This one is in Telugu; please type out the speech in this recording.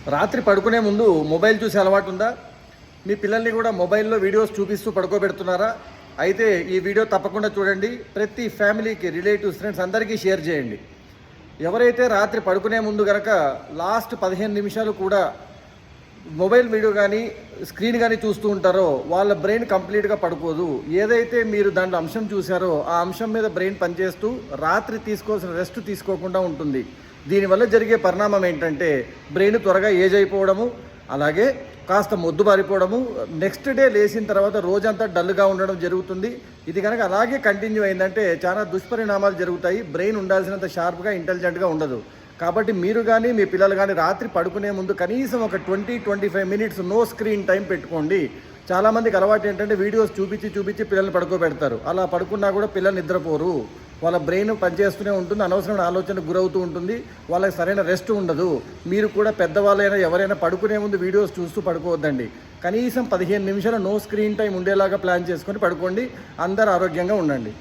రాత్రి పడుకునే ముందు మొబైల్ చూసే అలవాటు ఉందా? మీ పిల్లల్ని కూడా మొబైల్లో వీడియోస్ చూపిస్తూ పడుకోబెడుతున్నారా? అయితే ఈ వీడియో తప్పకుండా చూడండి. ప్రతి ఫ్యామిలీకి, రిలేటివ్స్, ఫ్రెండ్స్ అందరికీ షేర్ చేయండి. ఎవరైతే రాత్రి పడుకునే ముందు కనుక లాస్ట్ 15 నిమిషాలు కూడా మొబైల్ వీడియో కానీ స్క్రీన్ కానీ చూస్తూ ఉంటారో వాళ్ళ బ్రెయిన్ కంప్లీట్గా పడుకోదు. ఏదైతే మీరు దాంట్లో అంశం చూసారో ఆ అంశం మీద బ్రెయిన్ పనిచేస్తూ రాత్రి తీసుకోవాల్సిన రెస్ట్ తీసుకోకుండా ఉంటుంది. దీనివల్ల జరిగే పరిణామం ఏంటంటే బ్రెయిన్ త్వరగా ఏజ్ అయిపోవడము, అలాగే కాస్త మొద్దుబారిపోవడము, నెక్స్ట్ డే లేచిన తర్వాత రోజంతా డల్గా ఉండడం జరుగుతుంది. ఇది కనుక అలాగే కంటిన్యూ అయిందంటే చాలా దుష్పరిణామాలు జరుగుతాయి. బ్రెయిన్ ఉండాల్సినంత షార్ప్గా, ఇంటెలిజెంట్గా ఉండదు. కాబట్టి మీరు కానీ మీ పిల్లలు కానీ రాత్రి పడుకునే ముందు కనీసం ఒక 20-25 మినిట్స్ నో స్క్రీన్ టైం పెట్టుకోండి. చాలామందికి అలవాటు ఏంటంటే వీడియోస్ చూపించి పిల్లల్ని పడుకోబెడతారు. అలా పడుకున్నా కూడా పిల్లలు నిద్రపోరు. వాళ్ళ బ్రెయిన్ పనిచేస్తూనే ఉంటుంది, అనవసరమైన ఆలోచనకు గురవుతూ ఉంటుంది, వాళ్ళకి సరైన రెస్ట్ ఉండదు. మీరు కూడా పెద్దవాళ్ళైనా ఎవరైనా పడుకునే ముందు వీడియోస్ చూస్తూ పడుకోవద్దండి. కనీసం 15 నిమిషాలు నో స్క్రీన్ టైం ఉండేలాగా ప్లాన్ చేసుకొని పడుకోండి. అందరూ ఆరోగ్యంగా ఉండండి.